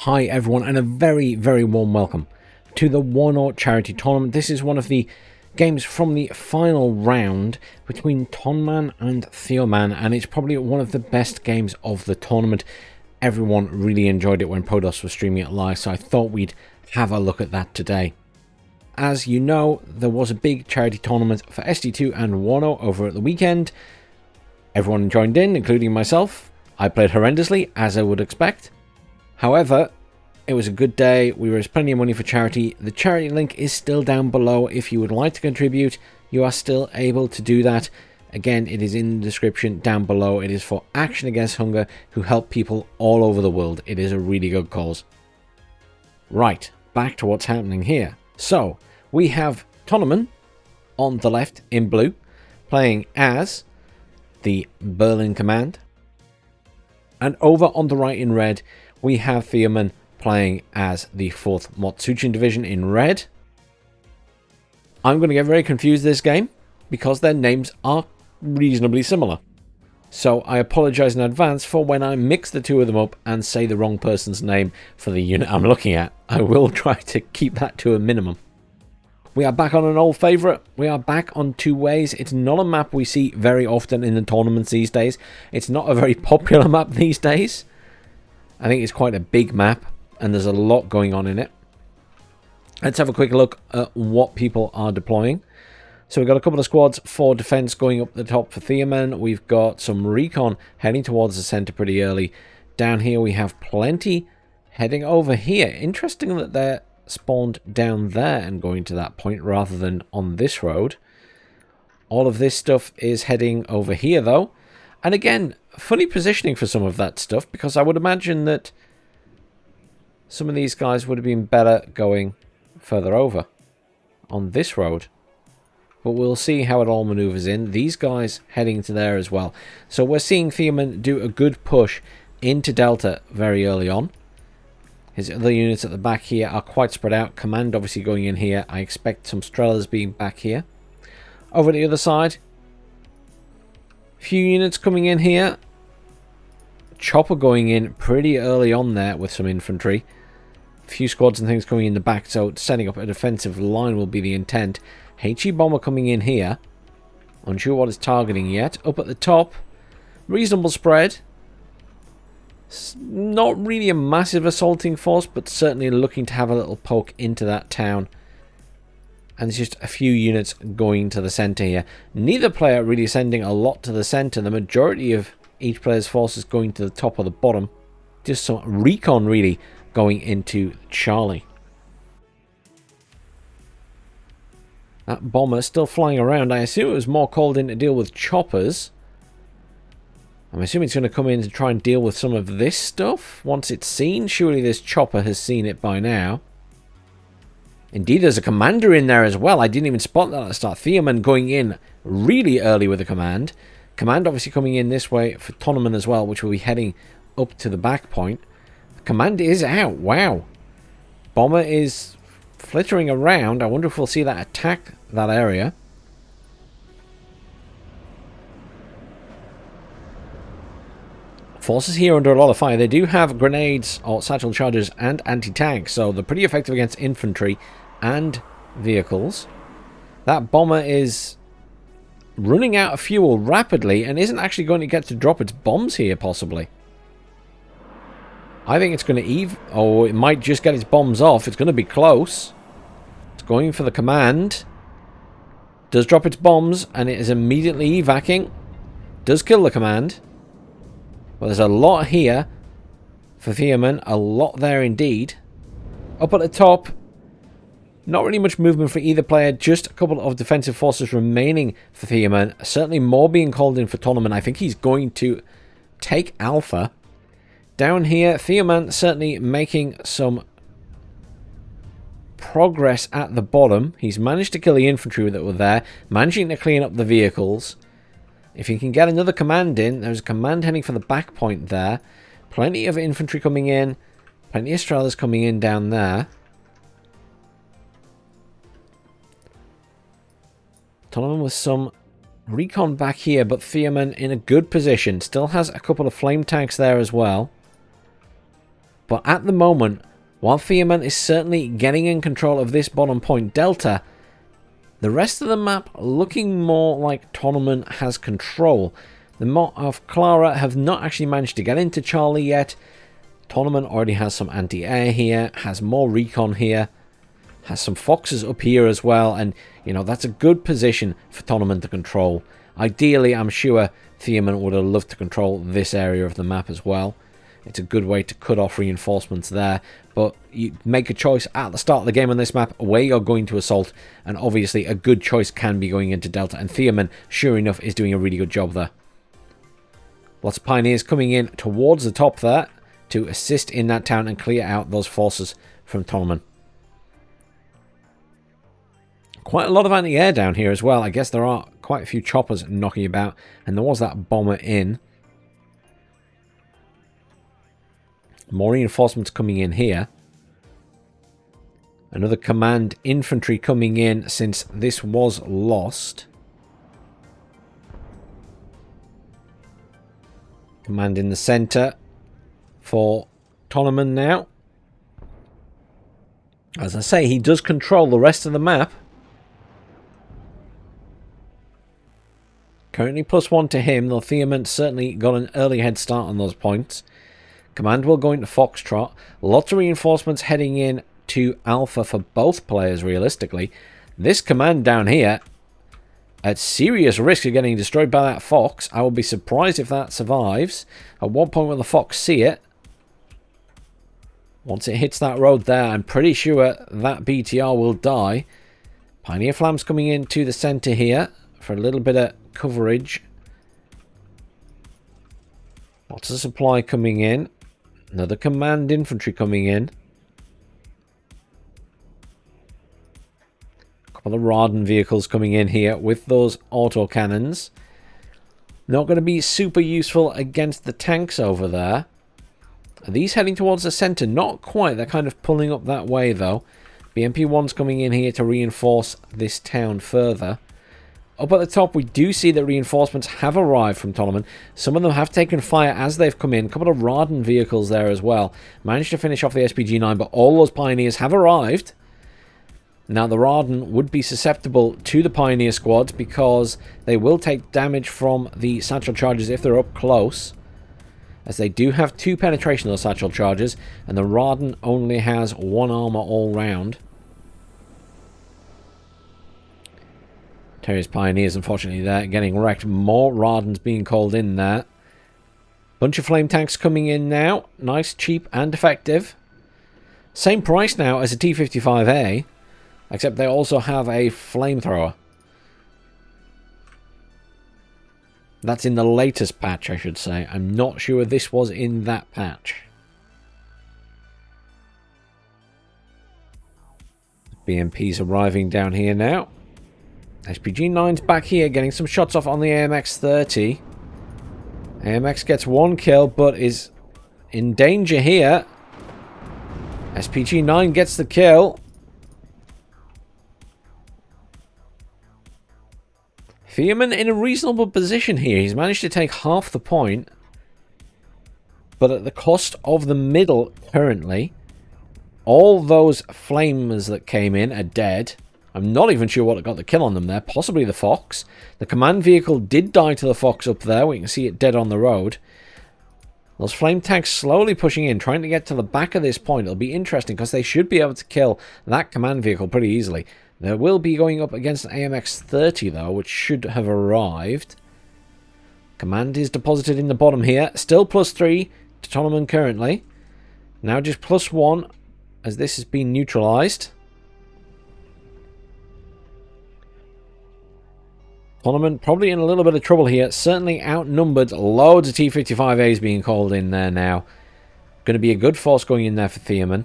Hi everyone, and a very, very warm welcome to the WARNO charity tournament. This is one of the games from the final round between Tonnoman and Theoman, and it's probably one of the best games of the tournament. Everyone really enjoyed it when Prodos was streaming it live, so I thought we'd have a look at that today. As you know, there was a big charity tournament for SD2 and WARNO over at the weekend. Everyone joined in, including myself. I played horrendously, as I would expect. However, it was a good day. We raised plenty of money for charity. The charity link is still down below. If you would like to contribute, you are still able to do that. Again, it is in the description down below. It is for Action Against Hunger, who help people all over the world. It is a really good cause. Right, back to what's happening here. So, we have Tonnoman on the left in blue, playing as the Berlin Command. And over on the right in red, we have Theoman playing as the 4th Motsuchin Division in red. I'm going to get very confused this game because their names are reasonably similar. So I apologize in advance for when I mix the two of them up and say the wrong person's name for the unit I'm looking at. I will try to keep that to a minimum. We are back on an old favourite. We are back on Two Ways. It's not a map we see very often in the tournaments these days. It's not a very popular map these days. I think it's quite a big map, and there's a lot going on in it. Let's have a quick look at what people are deploying. So we've got a couple of squads for defense going up the top for Theoman. We've got some recon heading towards the center pretty early. Down here we have plenty heading over here. Interesting that they're spawned down there and going to that point rather than on this road. All of this stuff is heading over here though. And again, funny positioning for some of that stuff, because I would imagine that some of these guys would have been better going further over on this road. But we'll see how it all maneuvers in. These guys heading to there as well. So we're seeing Theoman do a good push into Delta very early on. His other units at the back here are quite spread out. Command obviously going in here. I expect some Strellas being back here. Over the other side, few units coming in here. Chopper going in pretty early on there with some infantry. A few squads and things coming in the back, so setting up a defensive line will be the intent. HE bomber coming in here. Unsure what it's targeting yet. Up at the top, reasonable spread. Not really a massive assaulting force, but certainly looking to have a little poke into that town. And there's just a few units going to the center here. Neither player really sending a lot to the center. The majority of each player's force is going to the top or the bottom. Just some recon really going into Charlie. That bomber still flying around. I assume it was more called in to deal with choppers. I'm assuming it's going to come in to try and deal with some of this stuff once it's seen. Surely this chopper has seen it by now. Indeed, there's a commander in there as well. I didn't even spot that at the start. Theoman going in really early with a command. Command obviously coming in this way for Tonnoman as well, which will be heading up to the back point. Command is out. Wow. Bomber is flittering around. I wonder if we'll see that attack that area. Forces here under a lot of fire. They do have grenades or satchel charges and anti-tank, so they're pretty effective against infantry and vehicles. That bomber is running out of fuel rapidly and isn't actually going to get to drop its bombs here, possibly. I think it's going to it might just get its bombs off. It's going to be close. It's going for the command. Does drop its bombs, and it is immediately evacing. Does kill the command. Well, there's a lot here for Theoman. A lot there indeed. Up at the top, not really much movement for either player. Just a couple of defensive forces remaining for Theoman. Certainly more being called in for Tonnoman. I think he's going to take Alpha. Down here, Theoman certainly making some progress at the bottom. He's managed to kill the infantry that were there. Managing to clean up the vehicles. If he can get another command in, there's a command heading for the back point there. Plenty of infantry coming in. Plenty of Strellas coming in down there. Tonnoman with some recon back here, but Theoman in a good position. Still has a couple of flame tanks there as well. But at the moment, while Theoman is certainly getting in control of this bottom point delta, the rest of the map looking more like Tonnoman has control. The Mott of Clara have not actually managed to get into Charlie yet. Tonnoman already has some anti-air here, has more recon here, has some foxes up here as well, and you know, that's a good position for Tonnoman to control. Ideally, I'm sure Theoman would have loved to control this area of the map as well. It's a good way to cut off reinforcements there, but you make a choice at the start of the game on this map where you're going to assault, and obviously a good choice can be going into Delta, and Theoman, sure enough, is doing a really good job there. Lots of pioneers coming in towards the top there to assist in that town and clear out those forces from Tonnoman. Quite a lot of anti-air down here as well. I guess there are quite a few choppers knocking about, and there was that bomber in. More reinforcements coming in here. Another command infantry coming in since this was lost. Command in the center for Tonnoman now. As I say, he does control the rest of the map. Currently +1 to him, though Theoman certainly got an early head start on those points. Command will go into Foxtrot. Lots of reinforcements heading in to Alpha for both players, realistically. This command down here, at serious risk of getting destroyed by that Fox. I will be surprised if that survives. At one point will the Fox see it. Once it hits that road there, I'm pretty sure that BTR will die. Pioneer Flams coming into the center here for a little bit of coverage. Lots of supply coming in. Another command infantry coming in. A couple of Ryzen vehicles coming in here with those autocannons. Not going to be super useful against the tanks over there. Are these heading towards the center? Not quite. They're kind of pulling up that way though. BMP-1's coming in here to reinforce this town further. Up at the top, we do see that reinforcements have arrived from Tonnoman. Some of them have taken fire as they've come in. A couple of Ryzen vehicles there as well. Managed to finish off the SPG-9, but all those Pioneers have arrived. Now, the Ryzen would be susceptible to the Pioneer squads because they will take damage from the satchel charges if they're up close, as they do have 2 penetration of those satchel charges, and the Ryzen only has 1 armor all round. Terrier's Pioneers, unfortunately, there getting wrecked. More Ardens being called in there. Bunch of flame tanks coming in now. Nice, cheap, and effective. Same price now as a T-55A, except they also have a flamethrower. That's in the latest patch, I should say. I'm not sure this was in that patch. BMP's arriving down here now. SPG-9's back here, getting some shots off on the AMX-30. AMX gets 1 kill, but is in danger here. SPG-9 gets the kill. Theoman in a reasonable position here. He's managed to take half the point, but at the cost of the middle currently. All those flamers that came in are dead. I'm not even sure what got the kill on them there. Possibly the Fox. The command vehicle did die to the Fox up there. We can see it dead on the road. Those flame tanks slowly pushing in, trying to get to the back of this point. It'll be interesting because they should be able to kill that command vehicle pretty easily. They will be going up against an AMX-30 though, which should have arrived. Command is deposited in the bottom here. Still +3 to Tonnoman currently. Now just +1 as this has been neutralized. Tonnoman probably in a little bit of trouble here. Certainly outnumbered. Loads of T-55As being called in there now. Going to be a good force going in there for Theoman.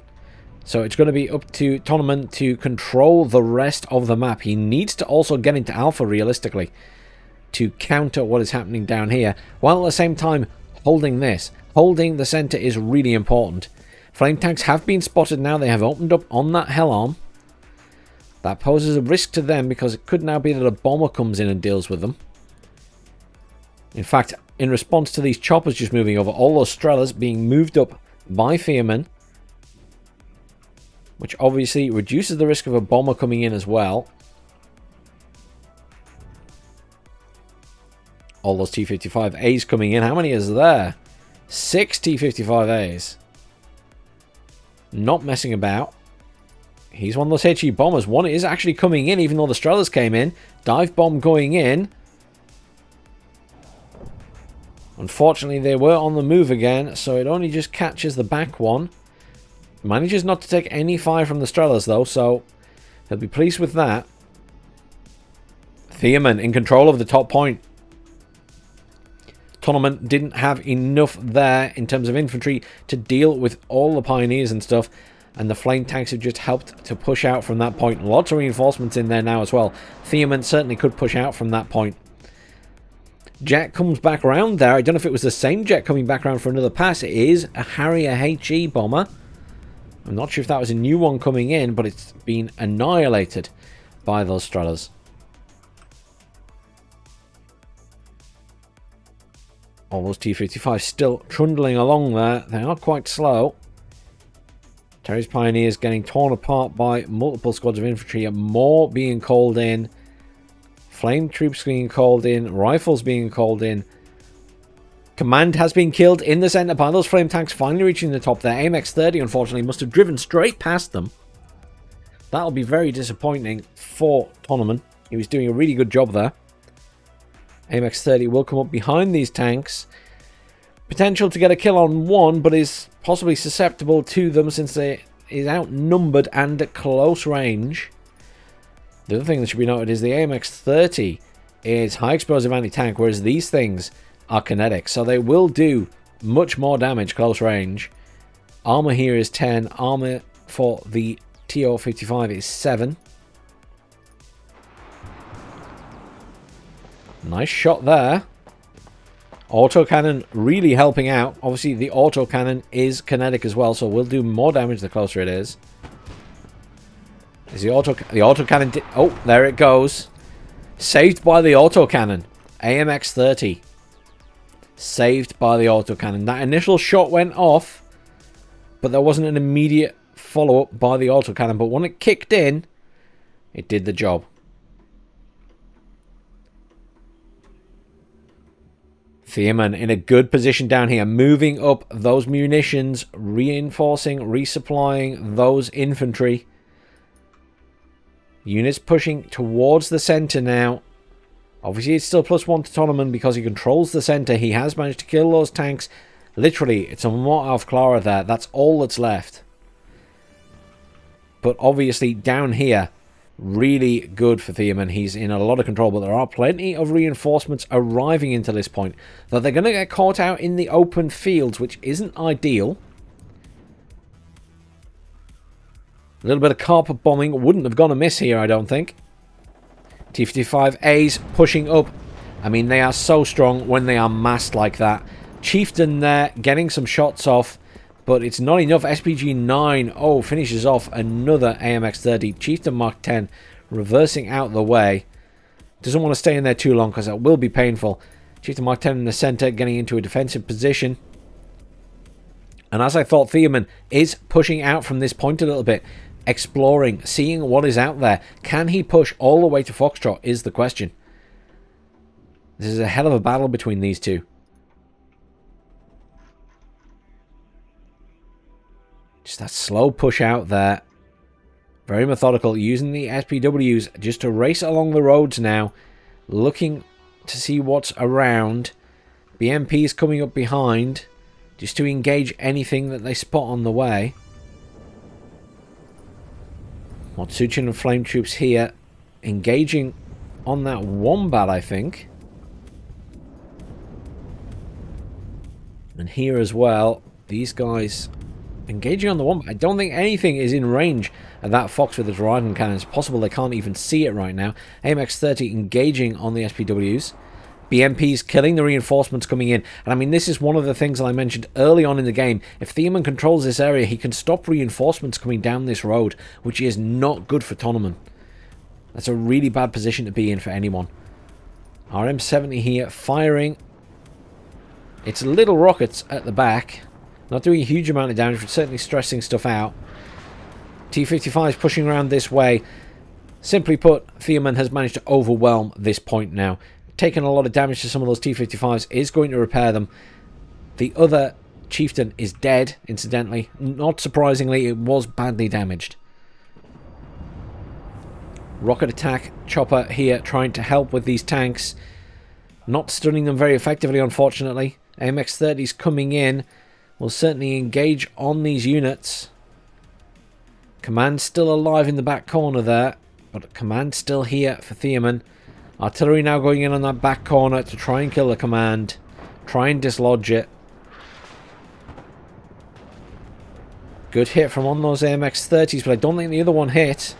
So it's going to be up to Tonnoman to control the rest of the map. He needs to also get into Alpha realistically to counter what is happening down here, while at the same time holding this. Holding the center is really important. Flame tanks have been spotted now. They have opened up on that hell arm. That poses a risk to them because it could now be that a bomber comes in and deals with them. In fact, in response to these choppers just moving over, all those Strelas being moved up by Theoman. which obviously reduces the risk of a bomber coming in as well. All those T-55As coming in. How many is there? 6 T-55As. Not messing about. He's one of those HE bombers. One is actually coming in, even though the Strellas came in. Dive bomb going in. Unfortunately, they were on the move again, so it only just catches the back one. Manages not to take any fire from the Strellas, though, so he'll be pleased with that. Theoman in control of the top point. Tonnoman didn't have enough there in terms of infantry to deal with all the pioneers and stuff, and the flame tanks have just helped to push out from that point. Lots of reinforcements in there now as well. Theoman certainly could push out from that point. Jet comes back around there. I don't know if it was the same jet coming back around for another pass. It is a Harrier HE bomber. I'm not sure if that was a new one coming in, but it's been annihilated by those Strellas. All those T-55 still trundling along there. They are quite slow. Terry's Pioneers getting torn apart by multiple squads of infantry, and more being called in. Flame troops being called in. Rifles being called in. Command has been killed in the center by those flame tanks finally reaching the top there. AMX-30 unfortunately must have driven straight past them. That'll be very disappointing for Tonnoman. He was doing a really good job there. AMX-30 will come up behind these tanks. Potential to get a kill on one, but is possibly susceptible to them since they is outnumbered and at close range. The other thing that should be noted is the AMX-30 is high explosive anti-tank, whereas these things are kinetic, so they will do much more damage close range. Armor here is 10. Armor for the TO-55 is 7. Nice shot there. Autocannon really helping out. Obviously, the autocannon is kinetic as well, so will do more damage the closer it is. Is the autocannon... Oh, there it goes. Saved by the autocannon. AMX-30. Saved by the autocannon. That initial shot went off, but there wasn't an immediate follow-up by the autocannon. But when it kicked in, it did the job. Theoman in a good position down here, moving up those munitions, reinforcing, resupplying those infantry. Units pushing towards the center now. Obviously, it's still +1 to Tonnoman because he controls the center. He has managed to kill those tanks. Literally, it's a mort of Clara there. That's all that's left. But obviously, down here, really good for Theoman. He's in a lot of control, but there are plenty of reinforcements arriving into this point. Though they're going to get caught out in the open fields, which isn't ideal. A little bit of carpet bombing wouldn't have gone amiss here, I don't think. T-55As pushing up. I mean, they are so strong when they are massed like that. Chieftain there, getting some shots off. But it's not enough. SPG-9, oh, finishes off another AMX-30. Chieftain Mark 10 reversing out the way. Doesn't want to stay in there too long because that will be painful. Chieftain Mark 10 in the center, getting into a defensive position. And as I thought, Theoman is pushing out from this point a little bit. Exploring, seeing what is out there. Can he push all the way to Foxtrot is the question. This is a hell of a battle between these two. Just that slow push out there. Very methodical, using the SPWs just to race along the roads now. Looking to see what's around. BMPs coming up behind. Just to engage anything that they spot on the way. Motsuchin and Flame Troops here. Engaging on that Wombat, I think. And here as well. These guys... engaging on the one. I don't think anything is in range of that Fox with its Ryzen cannon. It's possible they can't even see it right now. AMX-30 engaging on the SPWs. BMPs killing the reinforcements coming in. And I mean, this is one of the things that I mentioned early on in the game. If Theoman controls this area, he can stop reinforcements coming down this road, which is not good for Tonnoman. That's a really bad position to be in for anyone. RM-70 here, firing its little rockets at the back. Not doing a huge amount of damage, but certainly stressing stuff out. T-55 is pushing around this way. Simply put, Theoman has managed to overwhelm this point now. Taking a lot of damage to some of those T-55s, is going to repair them. The other chieftain is dead, incidentally. Not surprisingly, it was badly damaged. Rocket attack chopper here trying to help with these tanks. Not stunning them very effectively, unfortunately. AMX-30s coming in. Will certainly engage on these units. Command still alive in the back corner there. But command still here for Theoman. Artillery now going in on that back corner to try and kill the command. Try and dislodge it. Good hit from on those AMX-30s, but I don't think the other one hit.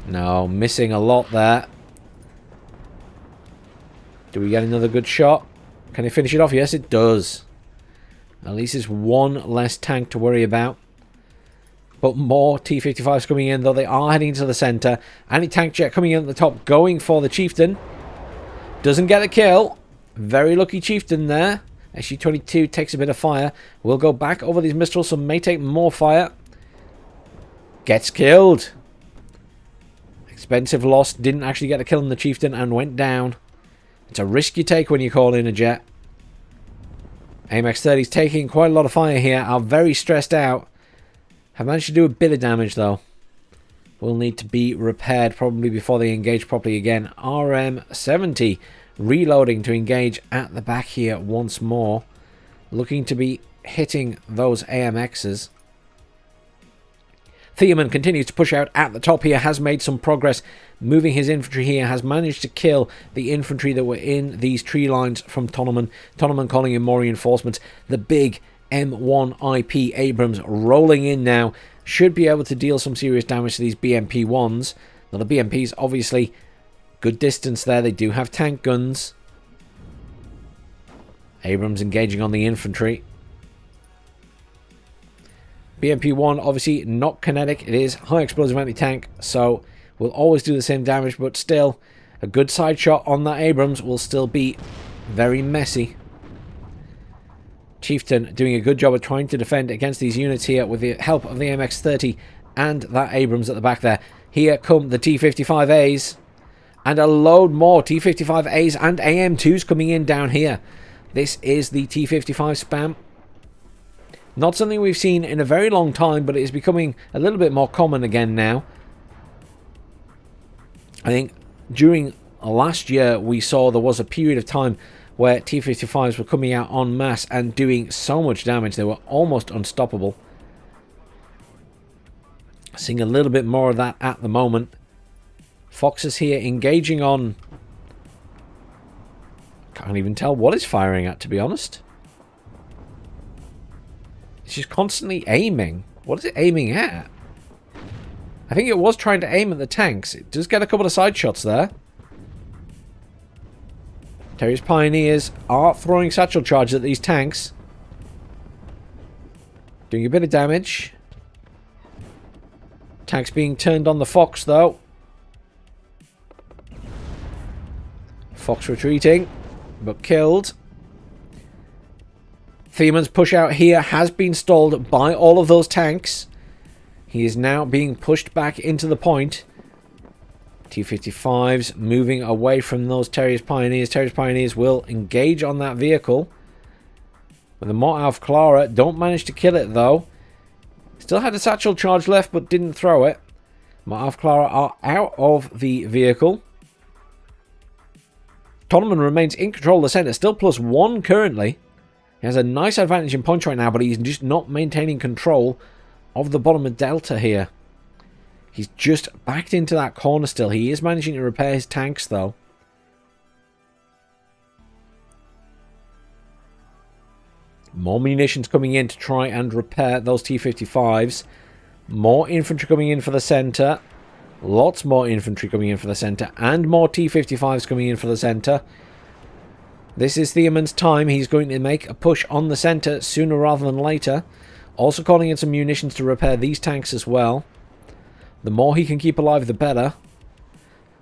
No, missing a lot there. Do we get another good shot? Can he finish it off? Yes, it does. At least it's one less tank to worry about. But more T-55s coming in, though they are heading to the centre. Anti-tank jet coming in at the top, going for the chieftain. Doesn't get a kill. Very lucky chieftain there. SU-22 takes a bit of fire. Will go back over these missiles, so may take more fire. Gets killed. Expensive loss. Didn't actually get a kill on the chieftain and went down. It's a risk you take when you call in a jet. AMX-30's taking quite a lot of fire here. Are very stressed out. Have managed to do a bit of damage though. Will need to be repaired probably before they engage properly again. RM-70 reloading to engage at the back here once more. Looking to be hitting those AMXs. Theoman continues to push out at the top here. Has made some progress. Moving his infantry here. Has managed to kill the infantry that were in these tree lines from Tonnoman. Tonnoman calling in more reinforcements. The big M1IP Abrams rolling in now. Should be able to deal some serious damage to these BMP-1s. Now the BMPs obviously good distance there. They do have tank guns. Abrams engaging on the infantry. BMP-1 obviously not kinetic. It is high explosive anti-tank, so will always do the same damage, but still a good side shot on that Abrams will still be very messy. Chieftain doing a good job of trying to defend against these units here with the help of the MX-30 and that Abrams at the back there. Here come the T-55As and a load more T-55As and AM2s coming in down here. This is the T-55 spam. Not something we've seen in a very long time, but it is becoming a little bit more common again now. I think during last year we saw there was a period of time where T-55s were coming out en masse and doing so much damage. They were almost unstoppable. Seeing a little bit more of that at the moment. Fox is here engaging on... Can't even tell what it's firing at, to be honest. It's just constantly aiming. What is it aiming at? I think it was trying to aim at the tanks. It does get a couple of side shots there. Terrier's Pioneers are throwing satchel charges at these tanks. Doing a bit of damage. Tanks being turned on the Fox, though. Fox retreating, but killed. Theoman's push out here has been stalled by all of those tanks. He is now being pushed back into the point. T-55s moving away from those Terrier's Pioneers. Terrier's Pioneers will engage on that vehicle. With the Mortauf Clara, don't manage to kill it though. Still had a satchel charge left but didn't throw it. Mortauf Clara are out of the vehicle. Tonnoman remains in control of the centre. Still +1 currently. He has a nice advantage in punch right now, but he's just not maintaining control of the bottom of Delta here. He's just backed into that corner still. He is managing to repair his tanks, though. More munitions coming in to try and repair those T-55s. More infantry coming in for the centre. Lots more infantry coming in for the centre. And more T-55s coming in for the centre. This is Theoman's time. He's going to make a push on the centre sooner rather than later. Also calling in some munitions to repair these tanks as well. The more he can keep alive, the better.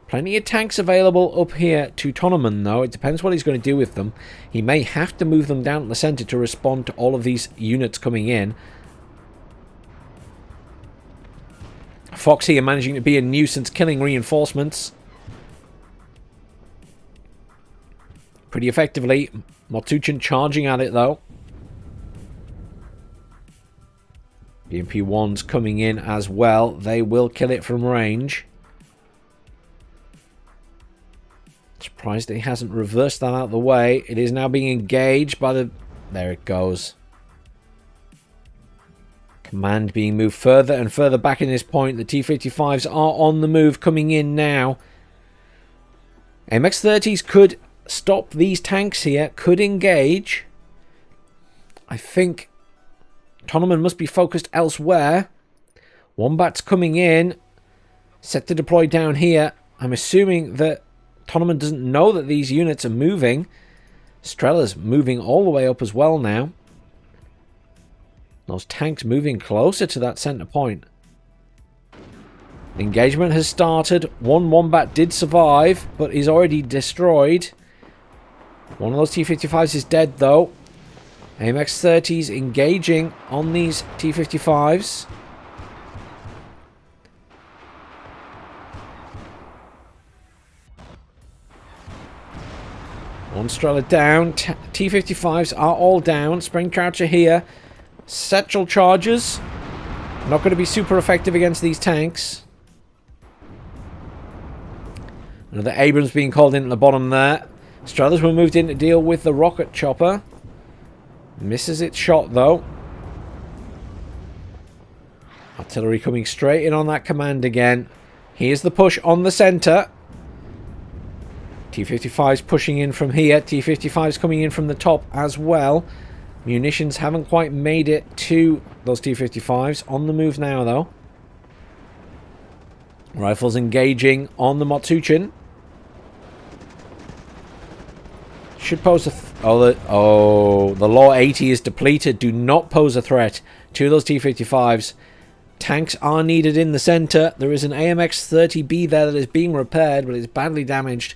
Plenty of tanks available up here to Tonnoman, though. It depends what he's going to do with them. He may have to move them down to the centre to respond to all of these units coming in. Fox here managing to be a nuisance, killing reinforcements pretty effectively. Mortuchin charging at it though. BMP-1s coming in as well. They will kill it from range. Surprised that he hasn't reversed that out of the way. It is now being engaged by the... There it goes. Command being moved further and further back in this point. The T-55s are on the move, coming in now. MX-30s could stop these tanks here, could engage. I think Tonnoman must be focused elsewhere. Wombat's coming in, set to deploy down here. I'm assuming that Tonnoman doesn't know that these units are moving. Strella's moving all the way up as well now. Those tanks moving closer to that center point. The engagement has started. One Wombat did survive, but is already destroyed. One of those T-55s is dead, though. AMX-30s engaging on these T-55s. One Strela down. T-55s are all down. Spring Croucher here. Satchel charges. Not going to be super effective against these tanks. Another Abrams being called in at the bottom there. Strelas were moved in to deal with the rocket chopper. Misses its shot though. Artillery coming straight in on that command again. Here's the push on the center. T-55s pushing in from here. T-55s coming in from the top as well. Munitions haven't quite made it to those T-55s. On the move now though. Rifles engaging on the Mortuchin. Should pose a... the Law 80 is depleted. Do not pose a threat to those T-55s. Tanks are needed in the center. There is an AMX-30B there that is being repaired, but it's badly damaged.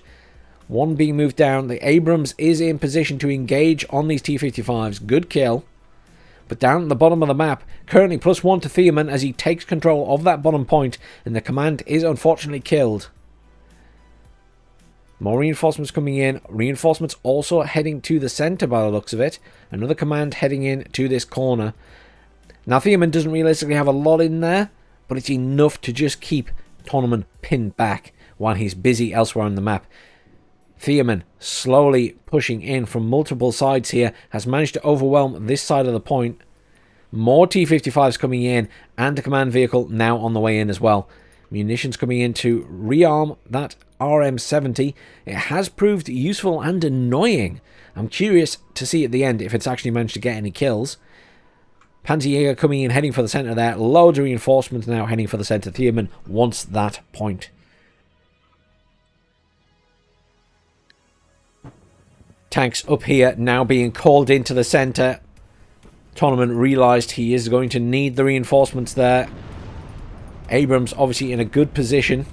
One being moved down. The Abrams is in position to engage on these T-55s. Good kill. But down at the bottom of the map, currently +1 to Theoman as he takes control of that bottom point, and the command is unfortunately killed. More reinforcements coming in. Reinforcements also heading to the center by the looks of it. Another command heading in to this corner. Now Theoman doesn't realistically have a lot in there, but it's enough to just keep Tonnoman pinned back while he's busy elsewhere on the map. Theoman slowly pushing in from multiple sides here, has managed to overwhelm this side of the point. More T-55s coming in, and a command vehicle now on the way in as well. Munitions coming in to rearm that RM-70. It has proved useful and annoying. I'm curious to see at the end if it's actually managed to get any kills. Panzerjäger coming in, heading for the center there. Loads of reinforcements now heading for the center. Theoman wants that point. Tanks up here now being called into the center. Tonnoman realised he is going to need the reinforcements there. Abrams obviously in a good position.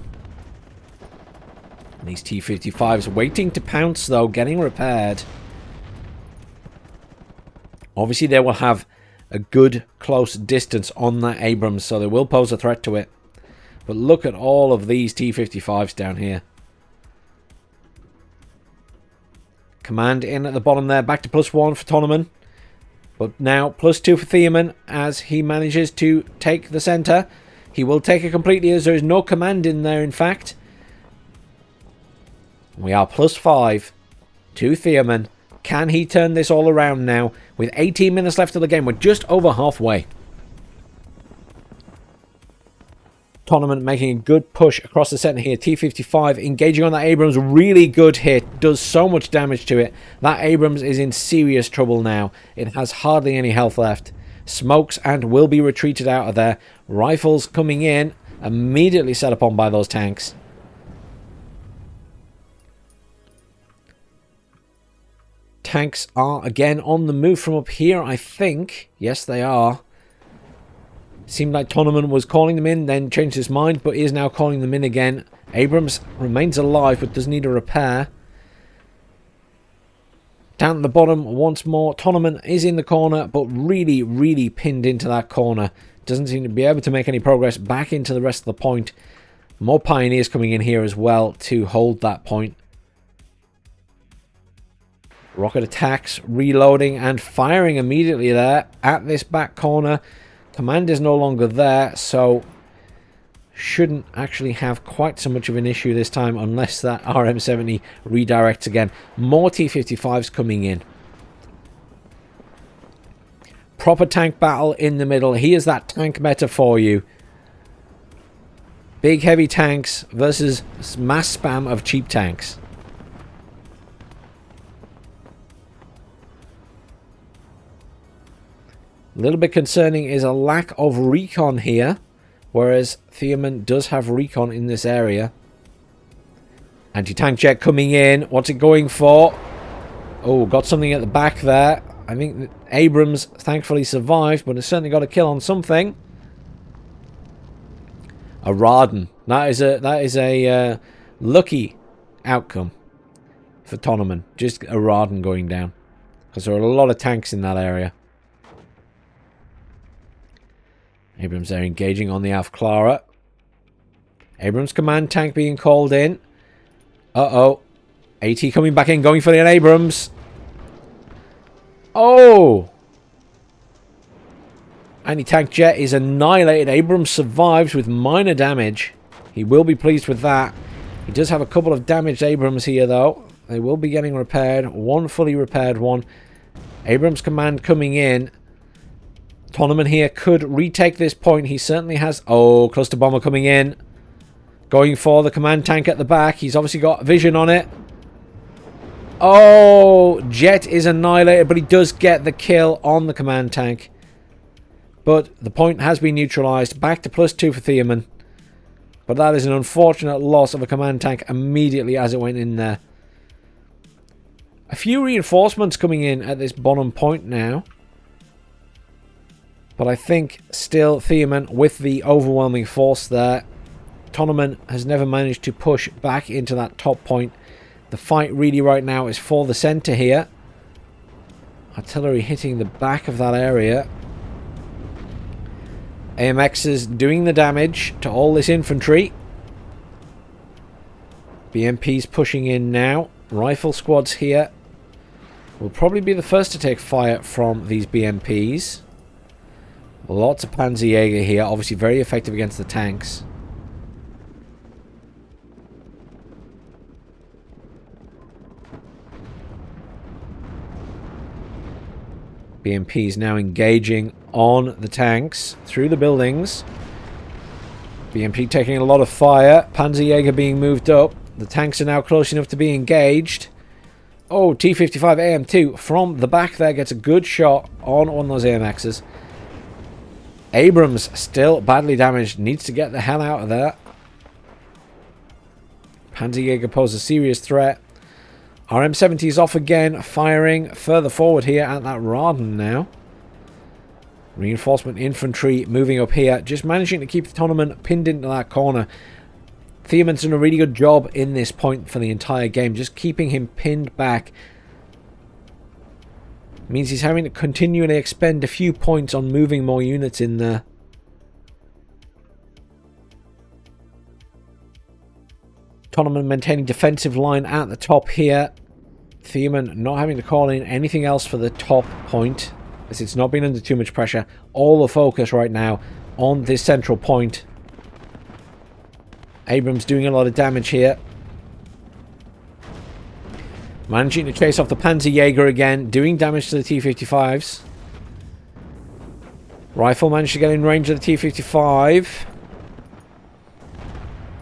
These T-55s waiting to pounce though, getting repaired. Obviously they will have a good close distance on that Abrams, so they will pose a threat to it. But look at all of these T-55s down here. Command in at the bottom there, back to +1 for Tonnoman. But now +2 for Theoman as he manages to take the center. He will take it completely as there is no command in there, in fact. We are +5 to Theoman. Can he turn this all around now? With 18 minutes left of the game, we're just over halfway. Tonnoman making a good push across the center here. T-55 engaging on that Abrams. Really good hit. Does so much damage to it. That Abrams is in serious trouble now. It has hardly any health left. Smokes and will be retreated out of there. Rifles coming in. Immediately set upon by those tanks. Tanks are again on the move from up here, I think. Yes, they are. Seemed like Tonnoman was calling them in, then changed his mind, but is now calling them in again. Abrams remains alive, but does need a repair. Down at the bottom, once more, Tonnoman is in the corner, but really, really pinned into that corner. doesn't seem to be able to make any progress back into the rest of the point. More pioneers coming in here as well to hold that point. Rocket attacks, reloading and firing immediately there at this back corner. Command is no longer there, so shouldn't actually have quite so much of an issue this time unless that RM70 redirects again. More T-55s coming in. Proper tank battle in the middle. Here's that tank meta for you. Big heavy tanks versus mass spam of cheap tanks. A little bit concerning is a lack of recon here, whereas Theoman does have recon in this area. Anti-tank jet coming in. What's it going for? Oh, got something at the back there. I think Abrams thankfully survived, but has certainly got a kill on something. A Raden. That is a lucky outcome for Tonnoman. Just a Raden going down, because there are a lot of tanks in that area. Abrams there engaging on the Alpha Clara. Abrams command tank being called in. Uh-oh. AT coming back in, going for the Abrams. Oh! Anti-tank jet is annihilated. Abrams survives with minor damage. He will be pleased with that. He does have a couple of damaged Abrams here, though. They will be getting repaired. One fully repaired one. Abrams command coming in. Tonnoman here could retake this point. He certainly has. Oh, cluster bomber coming in. Going for the command tank at the back. He's obviously got vision on it. Oh, jet is annihilated, but he does get the kill on the command tank. But the point has been neutralized. Back to +2 for Theoman. But that is an unfortunate loss of a command tank immediately as it went in there. A few reinforcements coming in at this bottom point now. But I think still Theoman with the overwhelming force there. Tonnoman has never managed to push back into that top point. The fight really right now is for the center here. Artillery hitting the back of that area. AMXs doing the damage to all this infantry. BMPs pushing in now. Rifle squads here will probably be the first to take fire from these BMPs. Lots of Panzerjäger here, obviously very effective against the tanks. BMPs now engaging on the tanks through the buildings. BMP taking a lot of fire. Panzerjäger being moved up. The tanks are now close enough to be engaged. Oh, T-55 AM2 from the back there gets a good shot on one of those AMXs. Abrams still badly damaged. Needs to get the hell out of there. Panzerjäger pose a serious threat. RM70 is off again. Firing further forward here at that Raden now. Reinforcement infantry moving up here. Just managing to keep the Tonnoman pinned into that corner. Theoman's done a really good job in this point for the entire game. Just keeping him pinned back. Means he's having to continually expend a few points on moving more units in there. Tonnoman maintaining defensive line at the top here. Theoman not having to call in anything else for the top point, as it's not been under too much pressure. All the focus right now on this central point. Abrams doing a lot of damage here. Managing to chase off the Panzerjäger again, doing damage to the T-55s. Rifle managed to get in range of the T-55.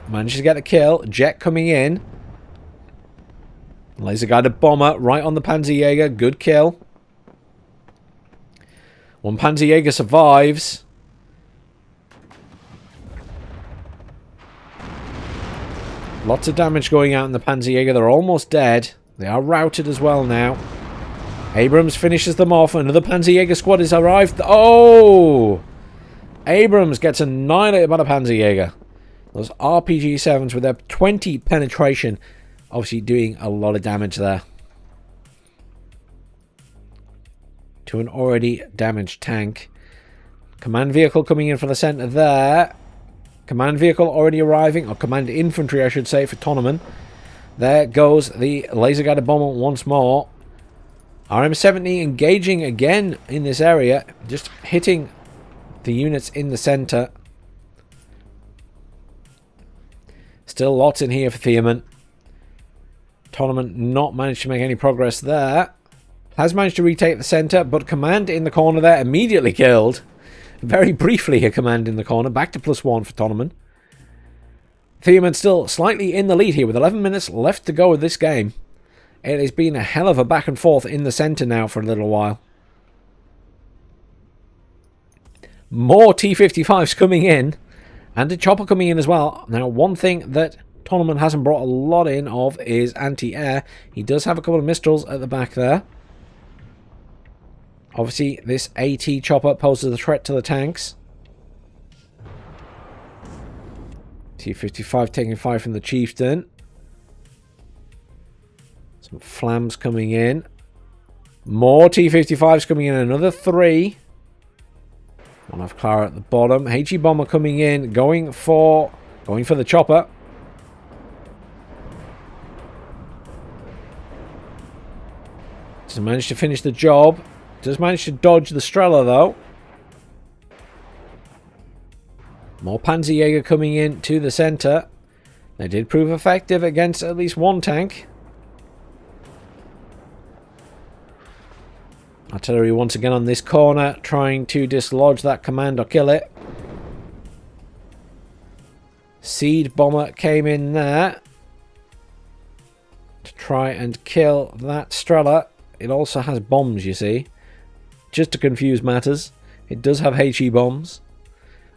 Managed to get the kill. Jet coming in. Laser guided bomber right on the Panzerjäger. Good kill. One Panzerjäger survives. Lots of damage going out in the Panzerjäger. They're almost dead. They are routed as well now. Abrams finishes them off. Another Panzerjäger squad has arrived. Oh! Abrams gets annihilated by the Panzerjäger. Those RPG-7s with their 20 penetration. Obviously doing a lot of damage there. To an already damaged tank. Command vehicle coming in for the center there. Command vehicle already arriving, or command infantry I should say, for Tonnoman. There goes the laser guided bomber once more. RM-70 engaging again in this area, just hitting the units in the center. Still lots in here for Theoman. Tonnoman not managed to make any progress there. Has managed to retake the center, but command in the corner there immediately killed. Very briefly a command in the corner. Back to +1 for Tonnoman. Theoman still slightly in the lead here with 11 minutes left to go with this game. It has been a hell of a back and forth in the center now for a little while. More T-55s coming in. And a chopper coming in as well. Now, one thing that Tonnoman hasn't brought a lot in of is anti-air. He does have a couple of Mistrals at the back there. Obviously, this AT chopper poses a threat to the tanks. T-55 taking fire from the Chieftain. Some flams coming in. More T-55s coming in. Another 3. One off Clara at the bottom. HE bomber coming in. Going for the chopper. Doesn't manage to finish the job. Does manage to dodge the Strela though. More Panzerjäger coming in to the center. They did prove effective against at least one tank. Artillery once again on this corner, trying to dislodge that command or kill it. Seed bomber came in there to try and kill that Strela. It also has bombs, you see. Just to confuse matters, it does have HE bombs,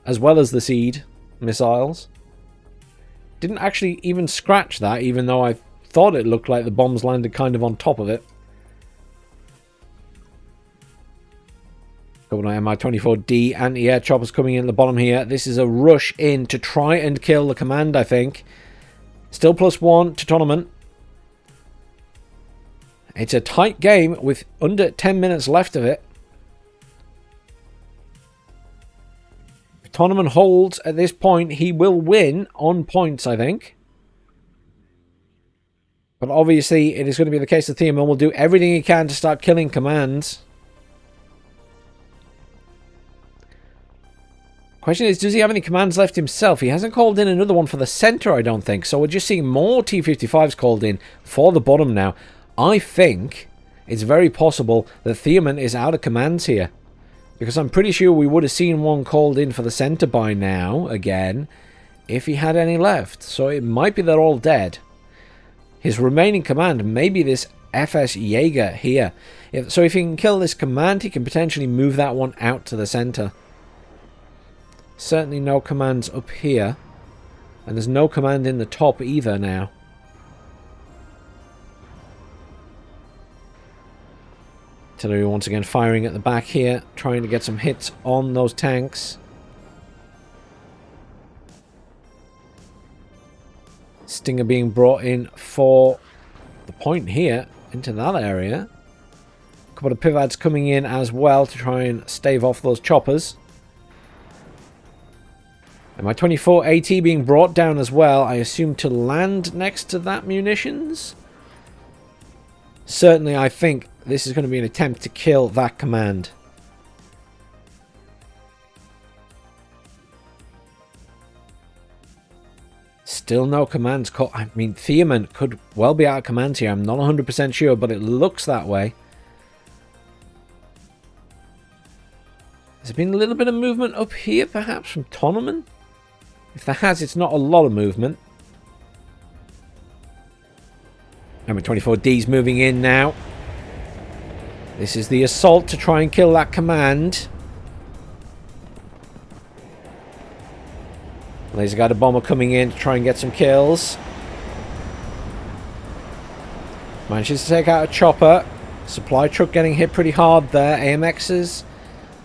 as well as the seed missiles. Didn't actually even scratch that, even though I thought it looked like the bombs landed kind of on top of it. Couple of Mi-24D anti-air choppers coming in at the bottom here. This is a rush in to try and kill the command, I think. Still +1 to Tonnoman. It's a tight game with under 10 minutes left of it. If Tonnoman holds at this point, he will win on points, I think. But obviously, it is going to be the case that Theoman will do everything he can to start killing commands. Question is, does he have any commands left himself? He hasn't called in another one for the center, I don't think. So we're just seeing more T-55s called in for the bottom now. I think it's very possible that Theoman is out of commands here. Because I'm pretty sure we would have seen one called in for the center by now, again, if he had any left. So it might be they're all dead. His remaining command may be this FS Jaeger here. So if he can kill this command, he can potentially move that one out to the center. Certainly no commands up here. And there's no command in the top either now. Artillery once again firing at the back here, trying to get some hits on those tanks. Stinger being brought in for the point here, into that area. A couple of pivads coming in as well to try and stave off those choppers. And my 24 AT being brought down as well, I assume to land next to that munitions? Certainly I think this is going to be an attempt to kill that command. Still no commands caught. I mean, Theoman could well be out of commands here. I'm not 100% sure, but it looks that way. Has there been a little bit of movement up here, perhaps, from Tonnoman? If there has, it's not a lot of movement. Number 24D's moving in now. This is the assault to try and kill that command. Laser guided bomber coming in to try and get some kills. Manages to take out a chopper. Supply truck getting hit pretty hard there. AMXs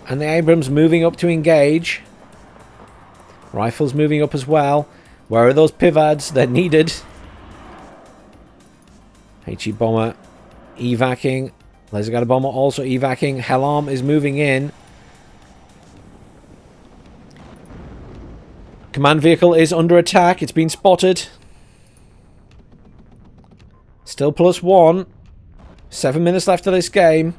and the Abrams moving up to engage. Rifles moving up as well. Where are those pivads? They're needed. HE bomber evacing. Laser guided bomber also evacing. Hellam is moving in. Command vehicle is under attack. It's been spotted. Still +1. 7 minutes left of this game.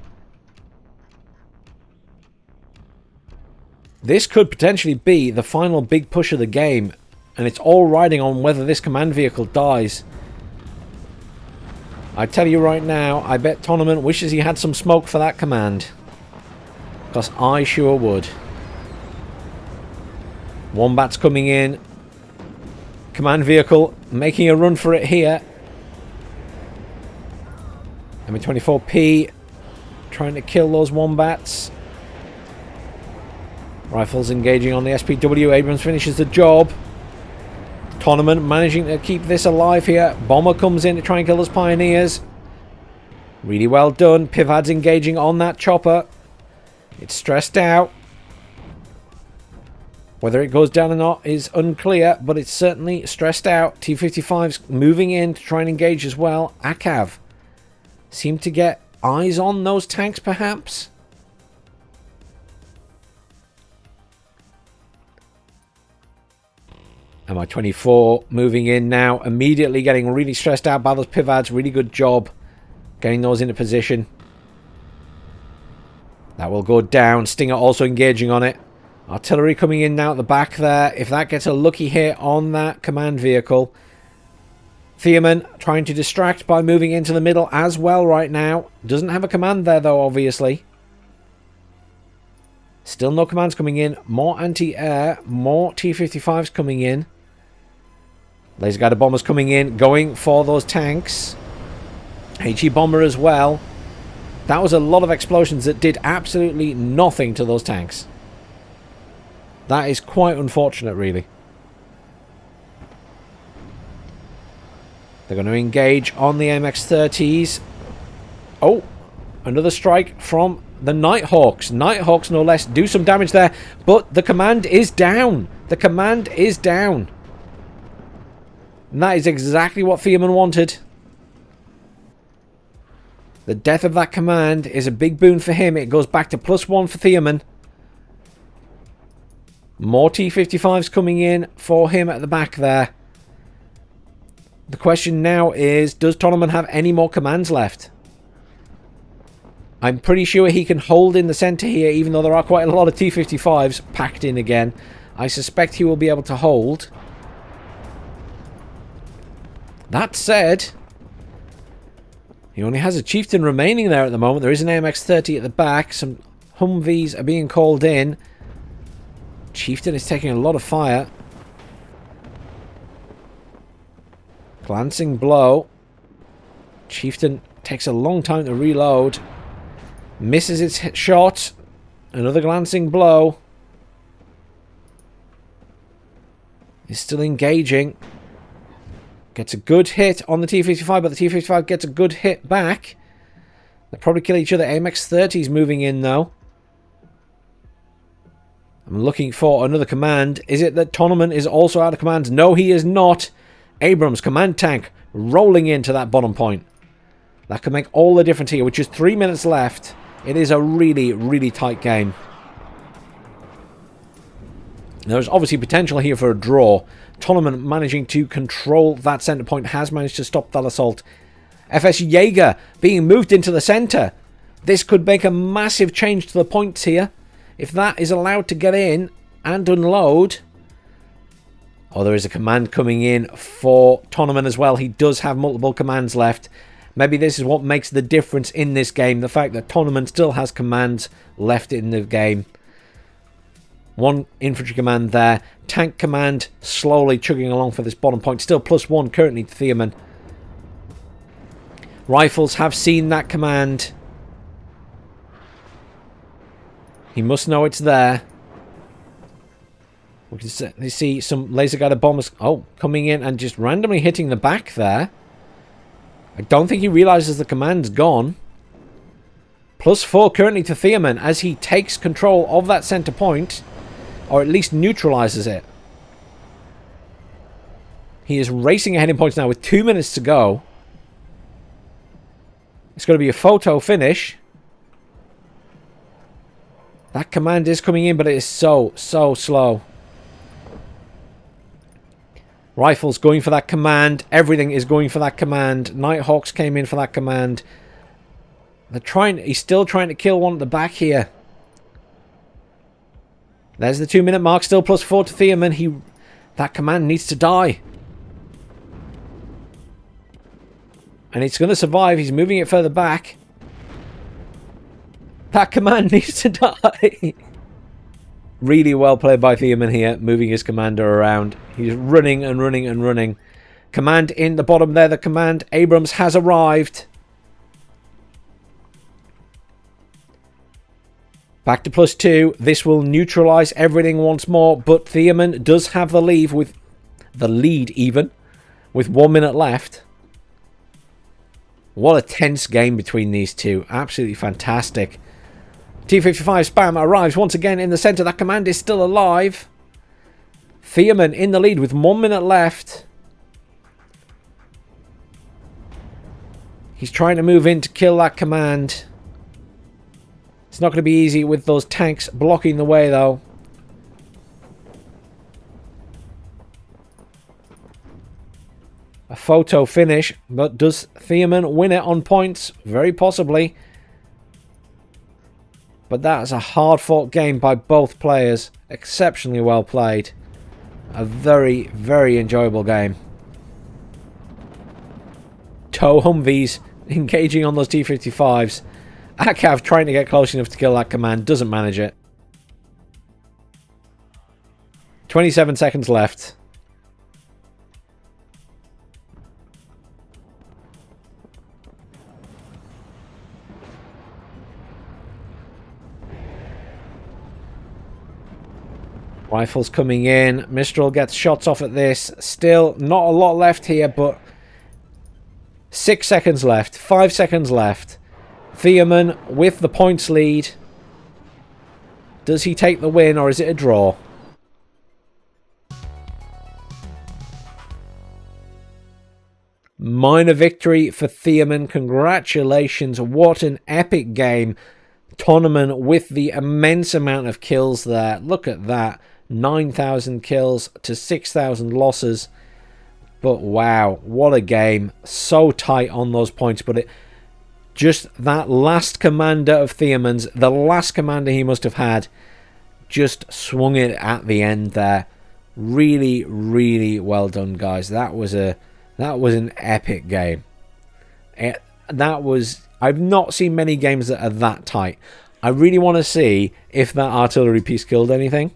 This could potentially be the final big push of the game. And it's all riding on whether this command vehicle dies. I tell you right now, I bet Tonnoman wishes he had some smoke for that command. Because I sure would. Wombat's coming in. Command vehicle making a run for it here. M24P trying to kill those wombats. Rifles engaging on the SPW. Abrams finishes the job. Tonnoman managing to keep this alive here. Bomber comes in to try and kill those pioneers. Really well done. Pivad's engaging on that chopper. It's stressed out. Whether it goes down or not is unclear, but it's certainly stressed out. T-55's moving in to try and engage as well. Akav seem to get eyes on those tanks, perhaps. Mi-24 moving in now, immediately getting really stressed out by those Pivads. Really good job getting those into position. That will go down. Stinger also engaging on it. Artillery coming in now at the back there. If that gets a lucky hit on that command vehicle. Theoman trying to distract by moving into the middle as well right now. Doesn't have a command there though, obviously. Still no commands coming in. More anti-air. More T-55s coming in. Laser guided bombers coming in. Going for those tanks. HE bomber as well. That was a lot of explosions that did absolutely nothing to those tanks. That is quite unfortunate, really. They're going to engage on the MX-30s. Oh, another strike from the Nighthawks. Nighthawks, no less, do some damage there. But the command is down. The command is down. And that is exactly what Theoman wanted. The death of that command is a big boon for him. It goes back to +1 for Theoman. More T-55s coming in for him at the back there. The question now is, does Tonnoman have any more commands left? I'm pretty sure he can hold in the centre here, even though there are quite a lot of T-55s packed in again. I suspect he will be able to hold. That said, he only has a Chieftain remaining there at the moment. There is an AMX-30 at the back. Some Humvees are being called in. Chieftain is taking a lot of fire. Glancing blow. Chieftain takes a long time to reload. Misses its shot. Another glancing blow. He's still engaging. Gets a good hit on the T-55, but the T-55 gets a good hit back. They'll probably kill each other. AMX-30's moving in, though. I'm looking for another command. Is it that Tonnoman is also out of commands? No, he is not. Abrams, command tank, rolling into that bottom point. That could make all the difference here, with just 3 minutes left. It is a really, really tight game. There's obviously potential here for a draw. Tonnoman managing to control that centre point, has managed to stop that assault. FS Jaeger being moved into the centre. This could make a massive change to the points here. If that is allowed to get in and unload. Oh, there is a command coming in for Tonnoman as well. He does have multiple commands left. Maybe this is what makes the difference in this game. The fact that Tonnoman still has commands left in the game. One infantry command there. Tank command slowly chugging along for this bottom point. Still +1 currently to Theoman. Rifles have seen that command. He must know it's there. We can certainly see some laser guided bombers coming in and just randomly hitting the back there. I don't think he realizes the command's gone. +4 currently to Theoman as he takes control of that center point, or at least neutralizes it. He is racing ahead in points now with 2 minutes to go. It's going to be a photo finish. That command is coming in, but it is so slow. Rifles going for that command. Everything is going for that command. Nighthawks came in for that command. They're trying. He's still trying to kill one at the back here. There's the 2-minute mark. Still +4 to Theoman. That command needs to die. And it's going to survive. He's moving it further back. That command needs to die. Really well played by Theoman here, moving his commander around. He's running and running and running. Command in the bottom there. The command Abrams has arrived. Back to +2. This will neutralize everything once more, but Theoman does have the lead with 1 minute left. What a tense game between these two. Absolutely fantastic. T-55 spam arrives once again in the center. That command is still alive. Theoman in the lead with 1 minute left. He's trying to move in to kill that command. It's not going to be easy with those tanks blocking the way, though. A photo finish, but does Theoman win it on points? Very possibly. But that's a hard-fought game by both players. Exceptionally well played. A very, very enjoyable game. Tow Humvees engaging on those T-55s. Akav trying to get close enough to kill that command. Doesn't manage it. 27 seconds left. Rifles coming in. Mistral gets shots off at this. Still not a lot left here, but 6 seconds left. 5 seconds left. Theoman with the points lead. Does he take the win or is it a draw? Minor victory for Theoman. Congratulations. What an epic game. Tonnoman with the immense amount of kills there. Look at that. 9,000 kills to 6,000 losses. But wow, what a game. So tight on those points. But just that last commander of Theoman's, the last commander he must have had, just swung it at the end there. Really, really well done, guys. That was an epic game. I've not seen many games that are that tight. I really want to see if that artillery piece killed anything.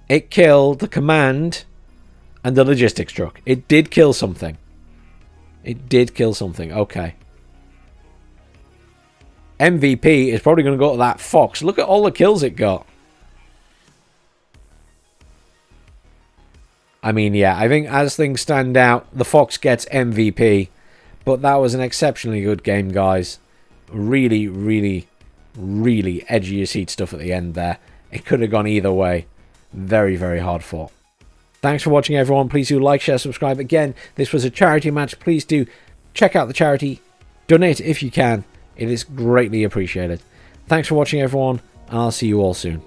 It killed the command and the logistics truck. It did kill something. It did kill something. Okay. MVP is probably going to go to that Fox. Look at all the kills it got. I mean, yeah, I think as things stand out, the Fox gets MVP. But that was an exceptionally good game, guys. Really, really, really edgy your seat stuff at the end there. It could have gone either way. Very, very hard fought. Thanks for watching, everyone. Please do like, share, subscribe. Again, this was a charity match. Please do check out the charity. Donate if you can. It is greatly appreciated. Thanks for watching, everyone, and I'll see you all soon.